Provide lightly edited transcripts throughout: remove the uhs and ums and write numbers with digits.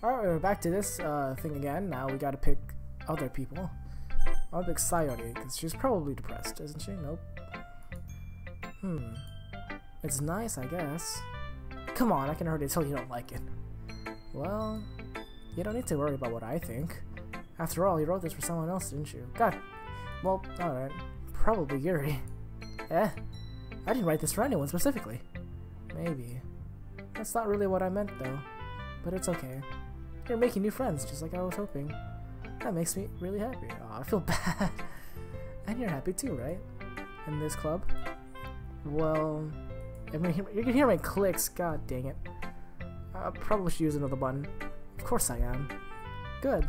Alright, we're back to this thing again. Now we gotta pick other people. I'll pick Sayori, because she's probably depressed, isn't she? Nope. It's nice, I guess. Come on, I can already tell you don't like it. Well, you don't need to worry about what I think. After all, you wrote this for someone else, didn't you? God. Well, alright. Probably Yuri. I didn't write this for anyone specifically. Maybe. That's not really what I meant, though. But it's okay. You're making new friends, just like I was hoping. That makes me really happy. Aw, I feel bad. And you're happy too, right? In this club? Well, you can hear my clicks. God dang it. I probably should use another button. Of course I am. Good.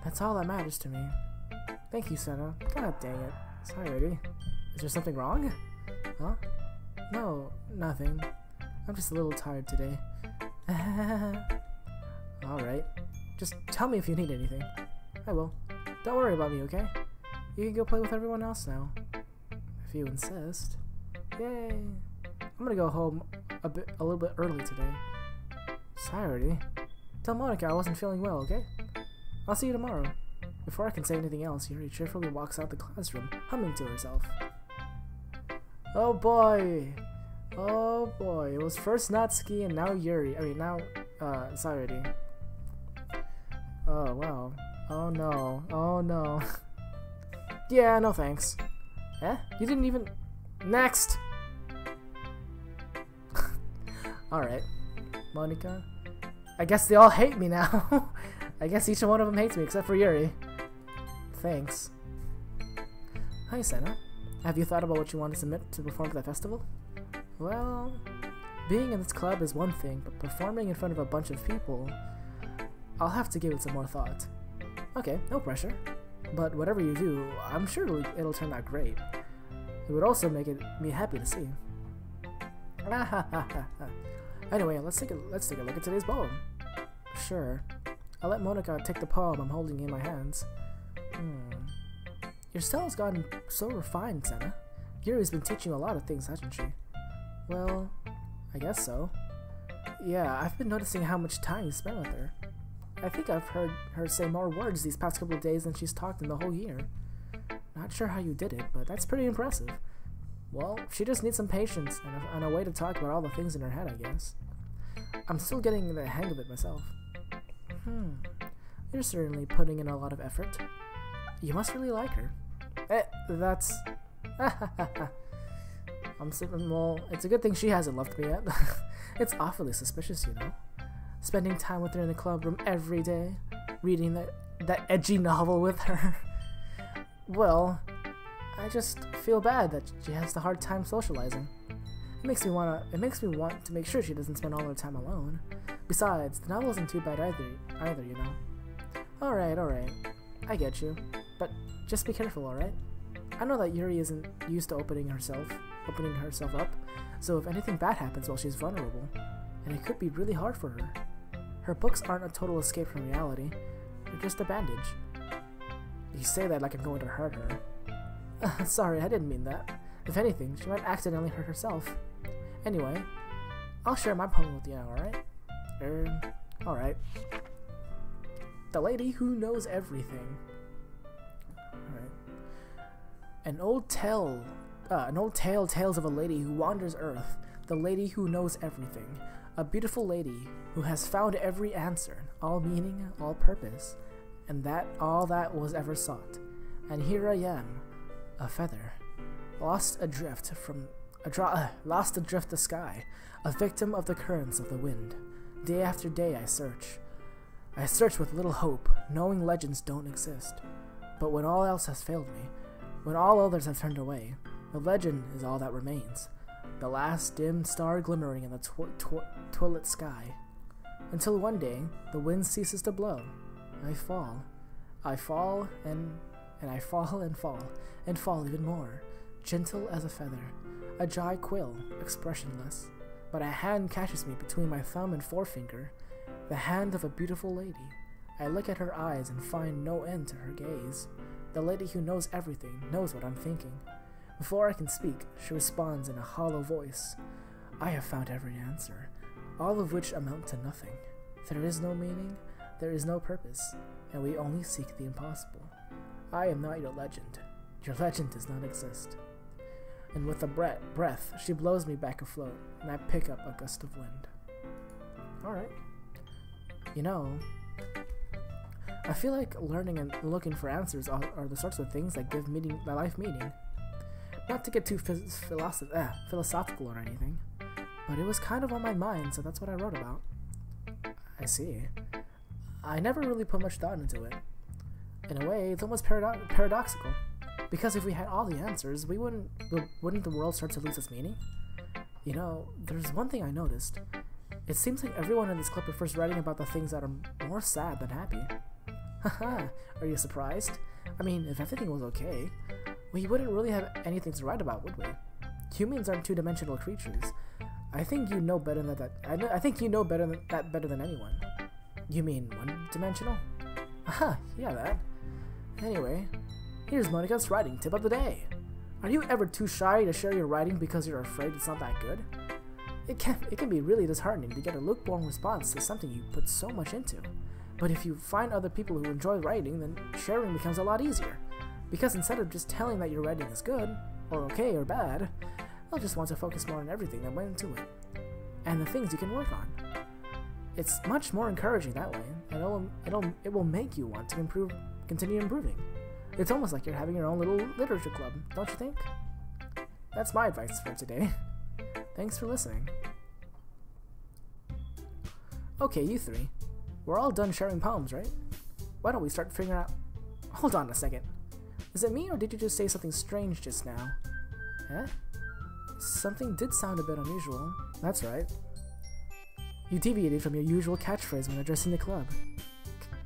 That's all that matters to me. Thank you, Senna. God dang it. Sorry, Eddie. Is there something wrong? Huh? No, nothing. I'm just a little tired today. Alright. Just tell me if you need anything. I will. Don't worry about me, okay? You can go play with everyone else now. If you insist. Yay! I'm gonna go home a little bit early today. Sorry. Tell Monica I wasn't feeling well, okay? I'll see you tomorrow. Before I can say anything else, Yuri cheerfully walks out the classroom, humming to herself. Oh boy! Oh boy, it was first Natsuki and now Yuri. I mean, now, Sayori. Oh, wow. Oh no. Oh no. Yeah, no thanks. You didn't even... Next! Alright. Monica. I guess they all hate me now. I guess each one of them hates me except for Yuri. Thanks. Hi, Senna. Have you thought about what you want to submit to perform for the festival? Well, being in this club is one thing, but performing in front of a bunch of people, I'll have to give it some more thought. Okay, no pressure. But whatever you do, I'm sure it'll turn out great. It would also make me happy to see. Anyway, let's take a look at today's poem. Sure. I'll let Monica take the poem I'm holding in my hands. Your style has gotten so refined, Senna. Yuri's been teaching you a lot of things, hasn't she? Well, I guess so. Yeah, I've been noticing how much time you spend with her. I think I've heard her say more words these past couple of days than she's talked in the whole year. Not sure how you did it, but that's pretty impressive. Well, she just needs some patience and a way to talk about all the things in her head, I guess. I'm still getting the hang of it myself. You're certainly putting in a lot of effort. You must really like her. That's... well, it's a good thing she hasn't left me yet. It's awfully suspicious, you know. Spending time with her in the club room every day, reading that edgy novel with her. Well, I just feel bad that she has a hard time socializing. It makes me want to make sure she doesn't spend all her time alone. Besides, the novel isn't too bad either, you know. Alright, I get you. But just be careful, alright? I know that Yuri isn't used to opening herself up, so if anything bad happens while she's vulnerable, and it could be really hard for her. Her books aren't a total escape from reality, they're just a bandage. You say that like I'm going to hurt her. Sorry, I didn't mean that. If anything, she might accidentally hurt herself. Anyway, I'll share my poem with you now, alright? Alright. The Lady Who Knows Everything. Alright. An old tale tells of a lady who wanders Earth, the lady who knows everything, a beautiful lady who has found every answer, all meaning, all purpose, and all that was ever sought. And here I am, a feather, lost adrift the sky, a victim of the currents of the wind. Day after day I search with little hope, knowing legends don't exist. But when all else has failed me, when all others have turned away, the legend is all that remains, the last dim star glimmering in the twilit sky. Until one day, the wind ceases to blow. I fall and I fall and fall even more, gentle as a feather, a dry quill, expressionless. But a hand catches me between my thumb and forefinger, the hand of a beautiful lady. I look at her eyes and find no end to her gaze. The lady who knows everything knows what I'm thinking. Before I can speak, she responds in a hollow voice. I have found every answer, all of which amount to nothing. There is no meaning, There is no purpose, and we only seek the impossible. I am not your legend. Your legend does not exist. And with a breath, she blows me back afloat, and I pick up a gust of wind. Alright. You know, I feel like learning and looking for answers are the sorts of things that give my life meaning. Not to get too philosophical or anything, but it was kind of on my mind, so that's what I wrote about. I see. I never really put much thought into it. In a way, it's almost paradoxical. Because if we had all the answers, wouldn't the world start to lose its meaning? You know, there's one thing I noticed. It seems like everyone in this club prefers writing about the things that are more sad than happy. Haha, are you surprised? I mean, if everything was okay, we wouldn't really have anything to write about, would we? Humans aren't two-dimensional creatures. I think you know better than that. I think you know better than anyone. You mean one-dimensional? Aha, yeah, that. Anyway, here's Monica's writing tip of the day. Are you ever too shy to share your writing because you're afraid it's not that good? It can be really disheartening to get a lukewarm response to something you put so much into. But if you find other people who enjoy writing, then sharing becomes a lot easier. Because instead of just telling that your writing is good, or okay, or bad, they'll just want to focus more on everything that went into it, and the things you can work on. It's much more encouraging that way, and it will make you want to continue improving. It's almost like you're having your own little literature club, don't you think? That's my advice for today. Thanks for listening. Okay, you three. We're all done sharing poems, right? Why don't we start figuring out... Hold on a second. Is it me, or did you just say something strange just now? Eh? Something did sound a bit unusual. That's right. You deviated from your usual catchphrase when addressing the club.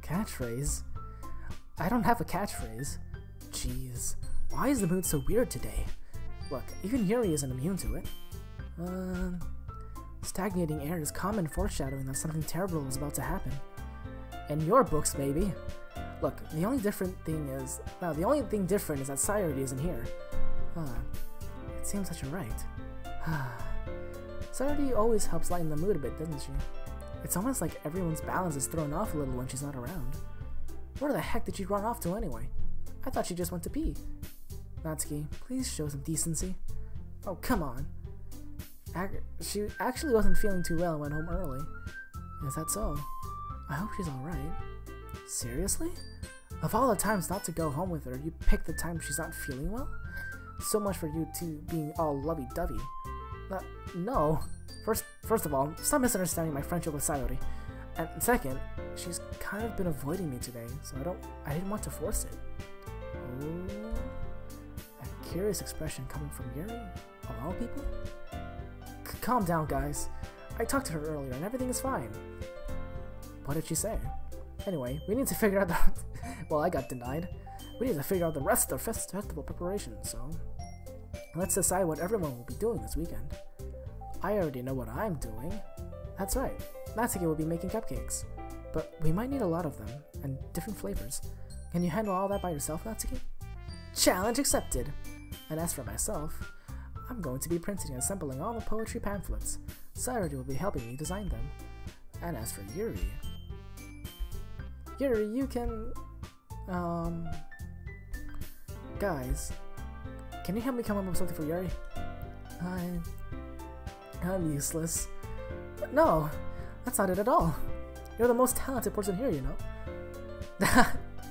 Catchphrase? I don't have a catchphrase. Jeez, why is the mood so weird today? Look, even Yuri isn't immune to it. Stagnating air is common foreshadowing that something terrible is about to happen. In your books, maybe. Look, the only thing different is that Sayuri isn't here. It seems that you're right. Sayuri always helps lighten the mood a bit, doesn't she? It's almost like everyone's balance is thrown off a little when she's not around. Where the heck did she run off to anyway? I thought she just went to pee. Natsuki, please show some decency. Oh, come on. She actually wasn't feeling too well and went home early. Is that so? I hope she's alright. Seriously? Of all the times not to go home with her, you picked the time she's not feeling well? So much for you two being all lovey-dovey. No. First of all, stop misunderstanding my friendship with Sayuri. And second, she's kind of been avoiding me today, so I didn't want to force it. Oh, a curious expression coming from Yuri, of all people? Calm down, guys. I talked to her earlier and everything is fine. What did she say? Anyway, we need to figure out the... Well, I got denied. We need to figure out the rest of the festival preparation, so... Let's decide what everyone will be doing this weekend. I already know what I'm doing. That's right. Natsuki will be making cupcakes. But we might need a lot of them, and different flavors. Can you handle all that by yourself, Natsuki? Challenge accepted! And as for myself, I'm going to be printing and assembling all the poetry pamphlets. Sayuri will be helping me design them. And as for Yuri... Yuri, you can... Guys, can you help me come up with something for Yuri? I'm useless. But no, that's not it at all. You're the most talented person here, you know.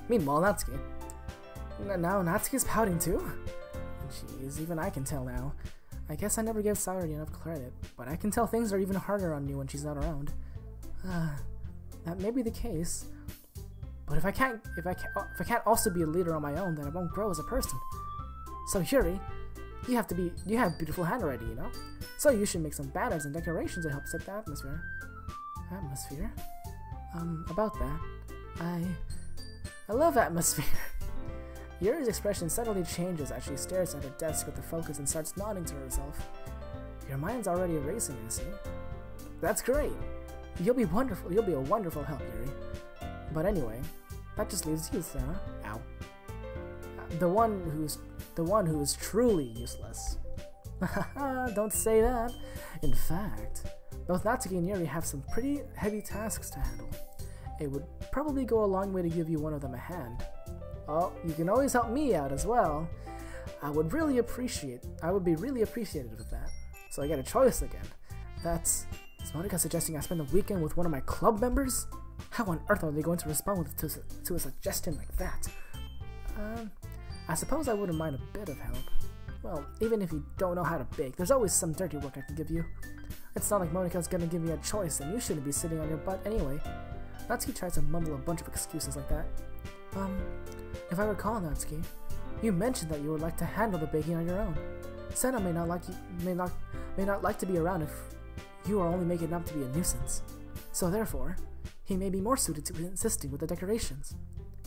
Meanwhile, Natsuki. Now Natsuki's pouting too? Jeez, even I can tell now. I guess I never gave Sayuri enough credit, but I can tell things are even harder on you when she's not around. That may be the case, but if I can't also be a leader on my own, then I won't grow as a person. So Yuri, you have beautiful handwriting, you know? So you should make some banners and decorations to help set the atmosphere. Atmosphere? About that, I love atmosphere. Yuri's expression suddenly changes as she stares at her desk with the focus and starts nodding to herself. Your mind's already erasing, you see? That's great! You'll be wonderful. You'll be a wonderful help, Yuri. But anyway, that just leaves you, Sarah. Ow. The one who is truly useless. Don't say that. In fact, both Natsuki and Yuri have some pretty heavy tasks to handle. it would probably go a long way to give you one of them a hand. Oh, you can always help me out as well. I would be really appreciative of that. So I get a choice again. Is Monika suggesting I spend the weekend with one of my club members? How on earth are they going to respond to a suggestion like that? I suppose I wouldn't mind a bit of help. Well, even if you don't know how to bake, there's always some dirty work I can give you. It's not like Monika's gonna give me a choice, and you shouldn't be sitting on your butt anyway. Natsuki tries to mumble a bunch of excuses like that. If I recall, Natsuki, you mentioned that you would like to handle the baking on your own. Senna may not like to be around if you are only making it up to be a nuisance. So therefore, he may be more suited to assisting with the decorations.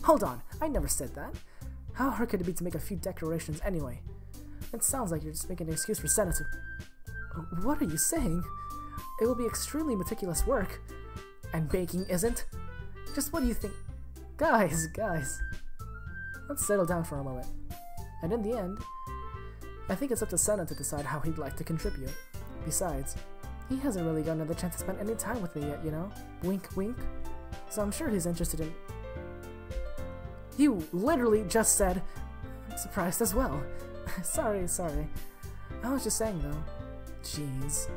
Hold on, I never said that. How hard could it be to make a few decorations anyway? It sounds like you're just making an excuse for Senna to... What are you saying? It will be extremely meticulous work. And baking isn't? Just what do you think? Guys. Let's settle down for a moment. And in the end, I think it's up to Senna to decide how he'd like to contribute. Besides, he hasn't really gotten another chance to spend any time with me yet, you know? Wink, wink. So I'm sure he's interested in... You literally just said, I'm surprised as well. Sorry. I was just saying though. Jeez.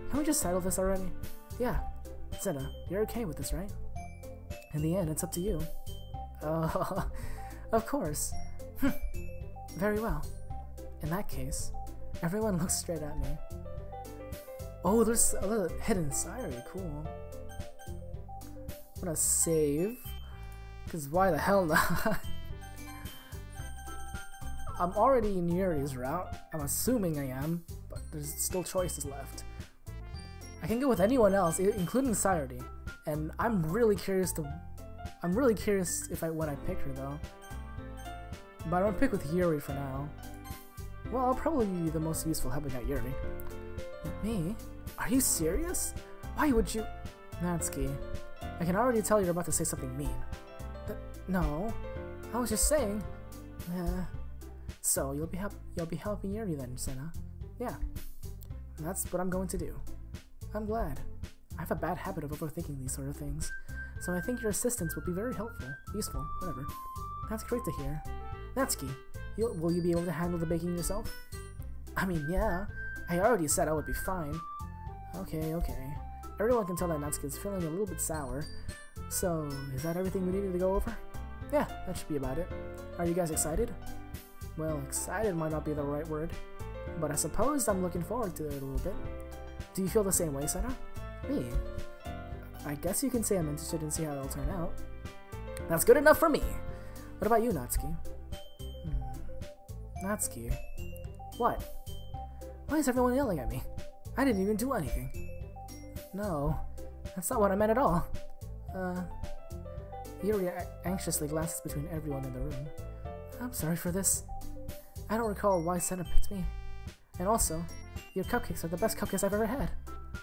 Can we just settle this already? Yeah. Senna, you're okay with this, right? In the end, it's up to you. Oh, of course. Very well. In that case, everyone looks straight at me. Oh, there's a little hidden diary. Cool. I'm gonna save. Because why the hell not? I'm already in Yuri's route. I'm assuming I am, but there's still choices left. I can go with anyone else, including Sayori, and I'm really curious if when I pick her though. But I'm gonna pick with Yuri for now. Well, I'll probably be the most useful helping out Yuri. Me? Are you serious? Why would you? Natsuki, I can already tell you're about to say something mean. No, I was just saying. So you'll be helping Yuri then, Senna. Yeah, that's what I'm going to do. I'm glad. I have a bad habit of overthinking these sort of things, so I think your assistance will be very useful, whatever. That's great to hear. Natsuki, will you be able to handle the baking yourself? I mean, yeah. I already said I would be fine. Okay. Everyone can tell that Natsuki is feeling a little bit sour. So, is that everything we needed to go over? Yeah, that should be about it. Are you guys excited? Well, excited might not be the right word, but I suppose I'm looking forward to it a little bit. Do you feel the same way, Senna? Me? I guess you can say I'm interested in seeing how it'll turn out. That's good enough for me! What about you, Natsuki? Natsuki? What? Why is everyone yelling at me? I didn't even do anything. No, that's not what I meant at all. Yuri anxiously glances between everyone in the room. I'm sorry for this. I don't recall why Senna picked me. And also, your cupcakes are the best cupcakes I've ever had.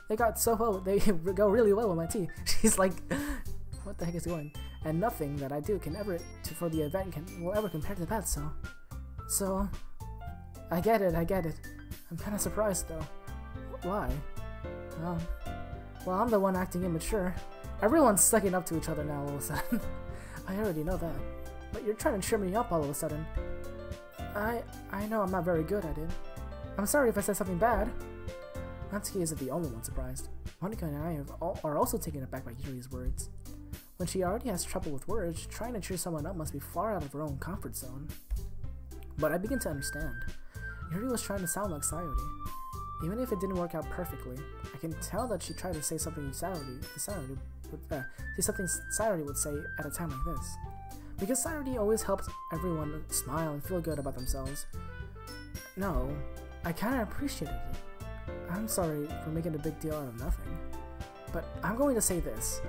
They go really well with my tea. She's like, what the heck is going? And nothing that I do for the event will ever compare to that, So, I get it. I'm kinda surprised though. Why? Well, I'm the one acting immature. Everyone's sucking up to each other now all of a sudden. I already know that. But you're trying to cheer me up all of a sudden. I know I'm not very good at it. I'm sorry if I said something bad. Natsuki isn't the only one surprised. Monika and I are also taken aback by Yuri's words. When she already has trouble with words, trying to cheer someone up must be far out of her own comfort zone. But I begin to understand. Yuri was trying to sound like Sayori. Even if it didn't work out perfectly, I can tell that she tried to say something Sayori would say at a time like this. Because Sayori always helps everyone smile and feel good about themselves. No, I kinda appreciated it. I'm sorry for making a big deal out of nothing. But I'm going to say this.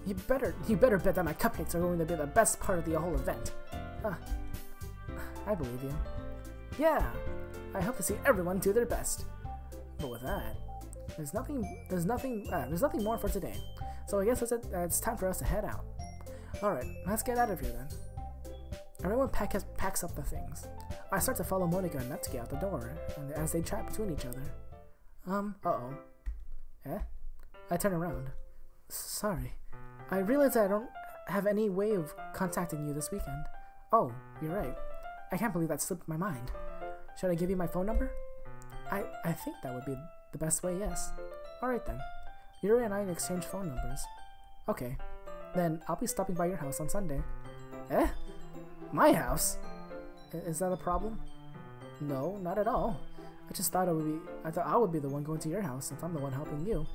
You better bet that my cupcakes are going to be the best part of the whole event. I believe you. Yeah, I hope to see everyone do their best. But with that, there's nothing more for today. So I guess it's time for us to head out. Alright, let's get out of here then. Everyone packs up the things. I start to follow Monika and Natsuki out the door, and as they chat between each other. Uh-oh. Eh? I turn around. Sorry. I realize I don't have any way of contacting you this weekend. Oh, you're right. I can't believe that slipped my mind. Should I give you my phone number? I think that would be the best way, yes. Alright then. Yuri and I exchange phone numbers. Okay. Then I'll be stopping by your house on Sunday. Eh? My house? Is that a problem? No, not at all. I just thought I would be the one going to your house since I'm the one helping you.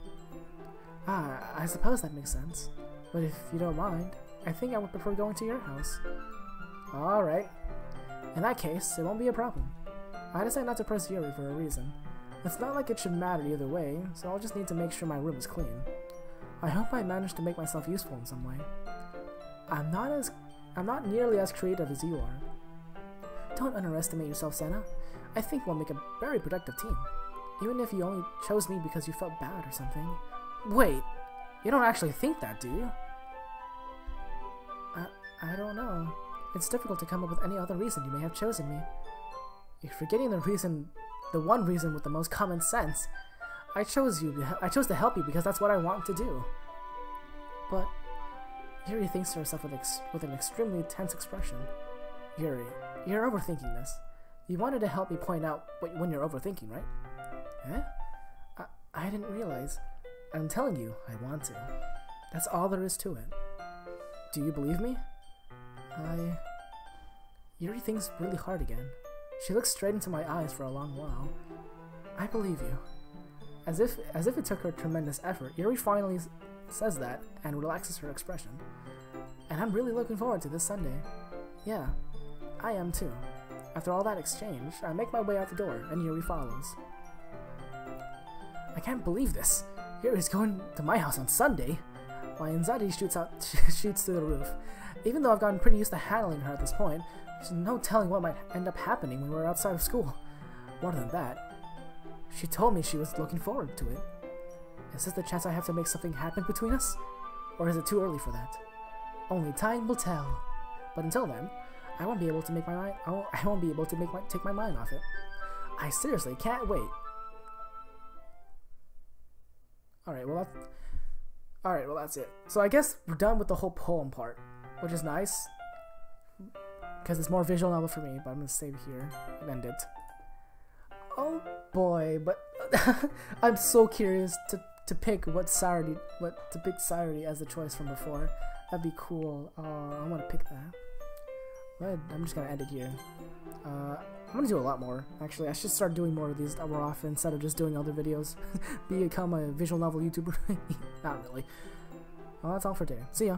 Ah, I suppose that makes sense. But if you don't mind, I think I would prefer going to your house. Alright. In that case, it won't be a problem. I decided not to press Yuri for a reason. It's not like it should matter either way, so I'll just need to make sure my room is clean. I hope I managed to make myself useful in some way. I'm not nearly as creative as you are. Don't underestimate yourself, Senna. I think we'll make a very productive team. Even if you only chose me because you felt bad or something. Wait, you don't actually think that, do you? I don't know. It's difficult to come up with any other reason you may have chosen me. You're forgetting the one reason with the most common sense. I chose to help you because that's what I want to do. But Yuri thinks to herself with an extremely tense expression. Yuri, you're overthinking this. You wanted to help me point out when you're overthinking, right? Eh? I didn't realize. I'm telling you, I want to. That's all there is to it. Do you believe me? Yuri thinks really hard again. She looks straight into my eyes for a long while. I believe you. As if it took her tremendous effort, Yuri finally says that and relaxes her expression. And I'm really looking forward to this Sunday. Yeah, I am too. After all that exchange, I make my way out the door, and Yuri follows. I can't believe this. Yuri's going to my house on Sunday. My anxiety shoots through the roof. Even though I've gotten pretty used to handling her at this point, there's no telling what might end up happening when we're outside of school. More than that, she told me she was looking forward to it. Is this the chance I have to make something happen between us? Or is it too early for that? Only time will tell. But until then, I won't be able to take my mind off it. I seriously can't wait. Alright, well that's it. So I guess we're done with the whole poem part, which is nice. Because it's more visual novel for me, but I'm going to save here and end it. Oh boy, but I'm so curious to pick Saturday as the choice from before. That'd be cool. I want to pick that. But I'm just gonna end it here. I'm gonna do a lot more. Actually, I should start doing more of these more often instead of just doing other videos. Become a visual novel YouTuber. Not really. Well, that's all for today. See ya.